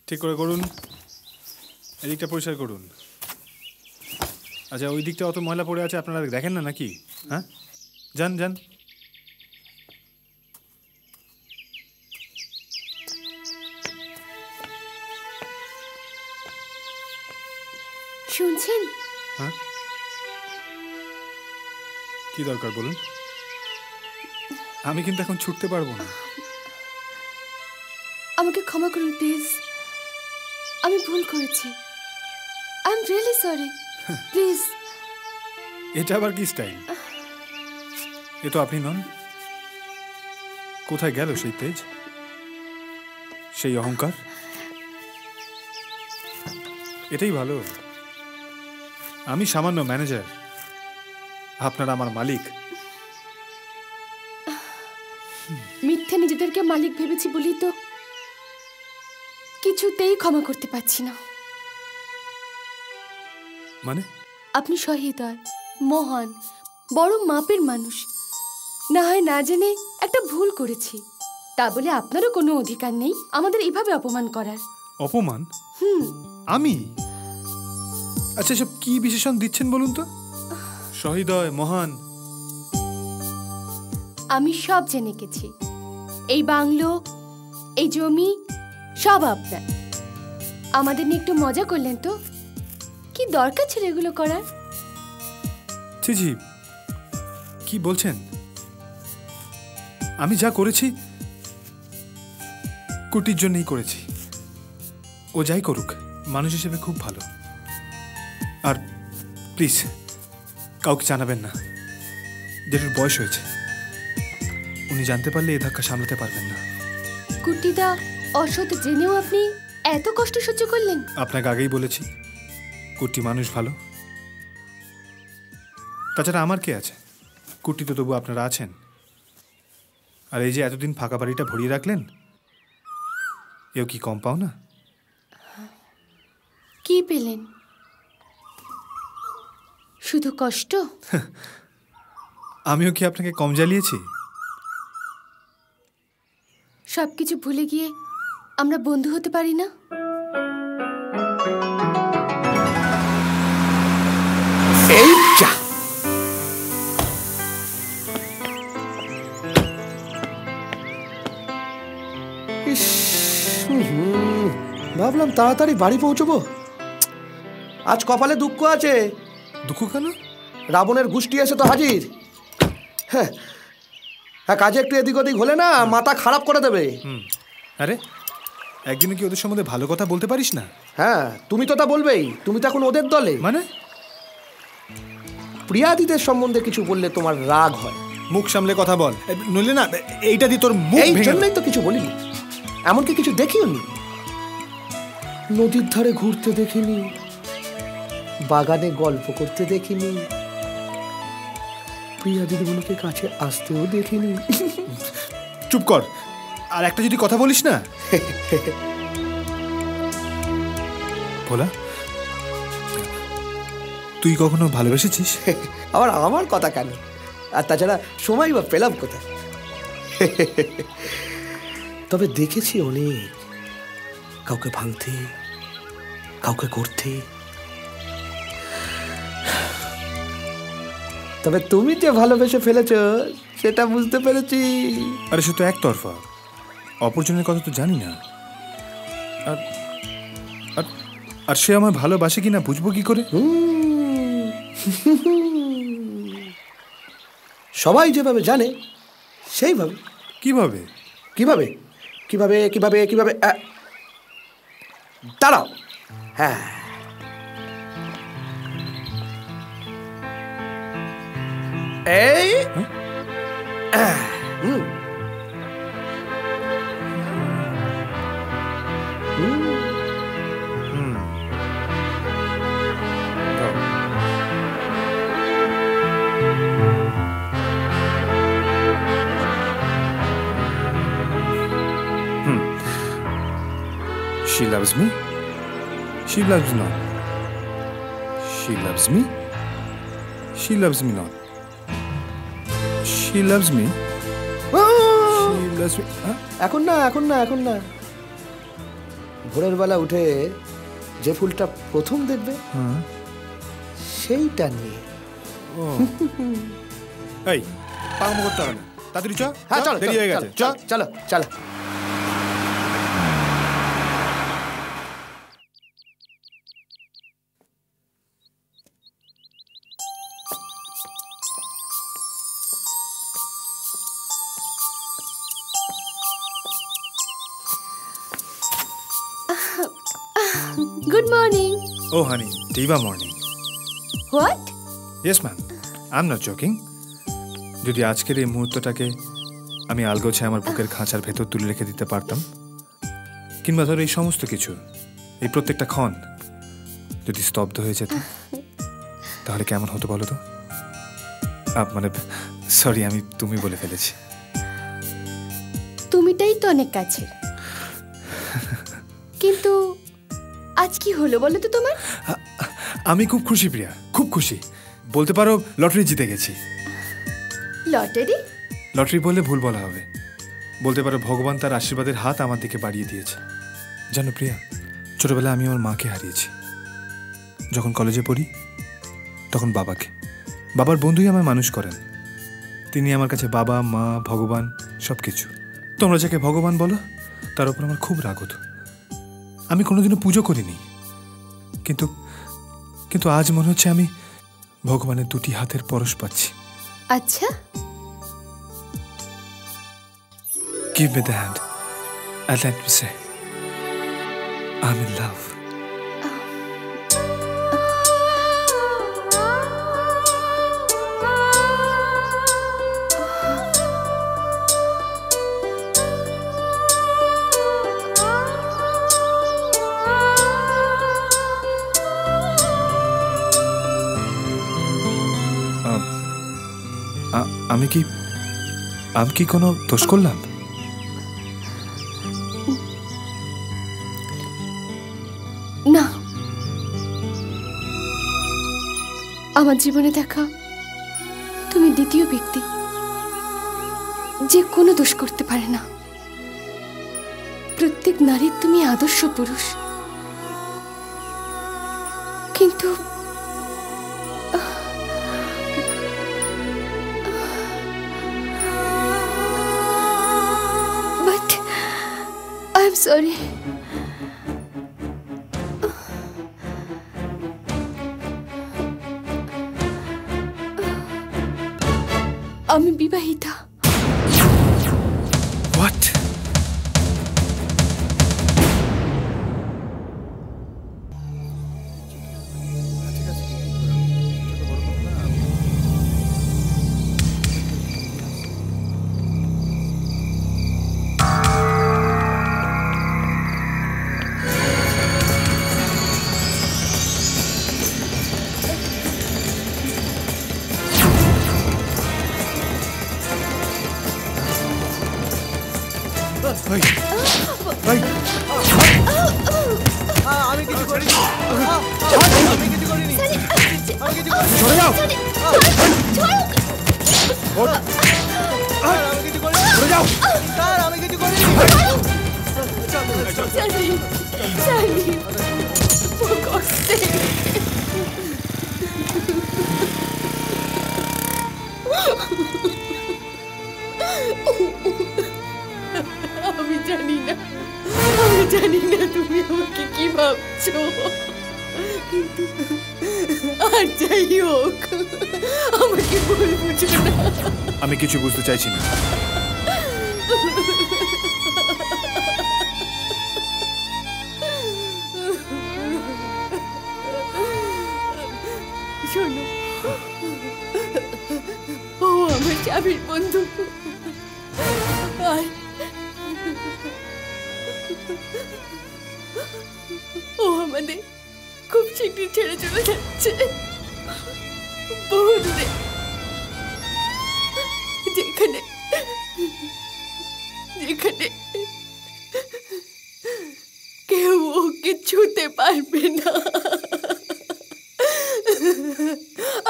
ঠিক করে করুন, এদিকটা পরিষ্কার করুন। আচ্ছা, ওই দিকটা অত ময়লা পড়ে আছে, আপনারা দেখেন না নাকি? হ্যাঁ, যান যান। শুনছেন? হ্যাঁ, কি দরকার বলুন? আমি কিন্তু এখন ছুটতে পারবো না। আমাকে ক্ষমা করুন প্লিজ, আমি ভুল করেছি। I am really sorry, please. এটা আবার কি স্টাইল? এ তো আপনি নন। কোথায় গেল সেই তেজ, সেই অহংকার? এটাই ভালো। আমি সামান্য ম্যানেজার, আপনারা আমার মালিক। মিথ্যে নিজেদেরকে মালিক ভেবেছি বলি তো কিছুতেই ক্ষমা করতে পারছি না। মানে? আপনি সহৃদয়, মহান, বড় মাপের মানুষ। না হয় না জেনে একটা ভুল করেছি, তা বলে আপনারও কোনো অধিকার নেই আমাদের এভাবে অপমান করার। অপমান? আমি? আচ্ছা, সব কি বিশেষণ দিচ্ছেন বলুন তো? সহৃদয়, মহান। আমি সব জেনে গেছি। এই বাংলো, এই জমি সব আপনার। আমাদের নিয়ে একটু মজা করলেন তো? কি দরকার ছিল এগুলো করার? জি জি, কি বলছেন? আমি যা করেছি কুটির জন্যই করেছি। ও যাই করুক, মানুষ হিসেবে খুব ভালো। আর প্লিজ কাউকে জানাবেন না, যেটার বয়স হয়েছে। উনি জানতে পারলে এ ধাক্কা সামলাতে পারবেন না। কুটিদা অসৎ জেনেও আপনি এত কষ্ট সহ্য করলেন? আপনাকে আগেই বলেছি কুটি মানুষ ভালো। তাছাড়া আমার কে আছে? কুটি তো তবু আপনারা আছেন। আর এই যে এতদিন ফাঁকা বাড়িটা ভরিয়ে রাখলেন, এও কি কম পাও না? কি পেলেন? শুধু কষ্ট? আমিও কি আপনাকে কম জ্বালিয়েছি? সবকিছু ভুলে গিয়ে আমরা বন্ধু হতে পারি না? এই যা, ভাবলাম তাড়াতাড়ি বাড়ি পৌঁছবো। আজ কপালে দুঃখ আছে। দুঃখ কেন? রাবণের গোষ্ঠী এসে তো হাজির। হ্যাঁ, কাজে একটু এদিক ওদিক হলে না মাথা খারাপ করে দেবে। আরে একদিনে কি ওদের সম্বন্ধে ভালো কথা বলতে পারিস না? হ্যাঁ, তুমি তো তা বলবেই। তুমি তো এখন ওদের দলে। মানে? প্রিয়াদিদের সম্বন্ধে কিছু বললে তোমার রাগ হয়। মুখ সামলে কথা বল, নইলে না এইটা দিয়ে তোর মুখ এই ভেঙে জন্যই তো কিছু বলিনি। এমনকি কিছু দেখিও নি। নদীর ধারে ঘুরতে দেখিনি, বাগানে গল্প করতে দেখিনি, প্রিয়া দিদিমণিকে কাছে আসতেও দেখিনি। চুপ কর, আর একটা যদি কথা বলিস না। ভোলা, তুই কখনো ভালোবেসেছিস? আবার আমার কথা কেন? আর তাছাড়া সময় বা পেলাম কোথায়? তবে দেখেছি অনেক, কাউকে ভাঙতে, কাউকে করতে। তবে তুমি যে ভালোবেসে ফেলেছ সেটা বুঝতে পেরেছি। আরে সে তো একতরফা, অপরজনের কথা তো জানি না। আর সে আমার ভালোবাসে কিনা বুঝবো কি করে? সবাই যেভাবে জানে সেইভাবে। কিভাবে? কিভাবে কিভাবে কিভাবে কিভাবে দাঁড়াও। হ্যাঁ, এই She loves me. She loves not. She loves me. She loves me not. She loves me. She loves me. এখন না, এখন না, এখন না। ভোরের বেলা উঠে যে ফুলটা প্রথম দেখবে সেইটা নিয়ে। এই পাগম করতে হবে না, তাড়াতাড়ি চ। হ্যাঁ চলো, দেরি হয়ে গেছে, চ। চলো চলো চলো। Good morning. ও হানি, টিভা morning. What? Yes ma'am, I am not joking. যদি আজকের এই মুহূর্তটাকে আমি আলগোছে আমার বুকের খাঁচার ভেতর তুলে রেখে দিতে পারতাম, কিংবা ধরো এই সমস্ত কিছু, এই প্রত্যেকটা ক্ষণ যদি স্তব্ধ হয়ে যেত, তাহলে কেমন হতো বলো তো? মানে সরি, আমি তুমি বলে ফেলেছি। তুমিটাই তো অনেক কাছের, কিন্তু আজ কি হলো বলো তো তোমার? আমি খুব খুশি প্রিয়া, খুব খুশি। বলতে পারো লটারি জিতে গেছি। লটারি? লটারি বললে ভুল বলা হবে, বলতে পারো ভগবান তার আশীর্বাদের হাত আমার দিকে বাড়িয়ে দিয়েছে। জানো প্রিয়া, ছোটবেলায় আমি আমার মাকে হারিয়েছি। যখন কলেজে পড়ি তখন বাবাকে। বাবার বন্ধুই আমায় মানুষ করেন। তিনি আমার কাছে বাবা, মা, ভগবান সব কিছু। তোমরা যাকে ভগবান বলো তার উপর আমার খুব রাগ হতো। আমি কোনোদিনও পুজো করিনি, কিন্তু কিন্তু আজ মনে হচ্ছে আমি ভগবানের দুটি হাতের পরশ পাচ্ছি। আচ্ছা, Give me the hand and let me say, I'm in love. আমি কি কোনো দোষ করলাম? না, আমার জীবনে দেখা তুমি দ্বিতীয় ব্যক্তি যে কোনো দোষ করতে পারে না। প্রত্যেক নারীর তুমি আদর্শ পুরুষ, কিন্তু I'm sorry. আমি বিবাহিতা। What? আমি কিছু করিনি। আমি কিছু করিনি। আমি কিছু করিনি। সরে যাও। আমি কিছু করিনি। সরে যাও। স্যার, আমি কিছু করিনি। আমি জানি না তুমি আমাকে কি ভাবছো, কিন্তু আর যাই হোক আমাকে ভুল বুঝো না। আমি কিছু বুঝতে চাইছি না। শোনো, ও আমার চাবির বন্ধু, আর ও আমাদের খুব শীঘ্রই ছেড়ে চলে যাচ্ছে বহু দূরে, যেখানে যেখানে কেউ ওকে ছুতে পারবে না।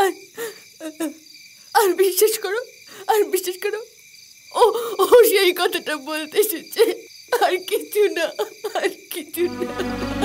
আর আর বিশ্বাস করো, ও সেই কথাটা বলতে এসেছে, আর কিছু না, আর কিছু না।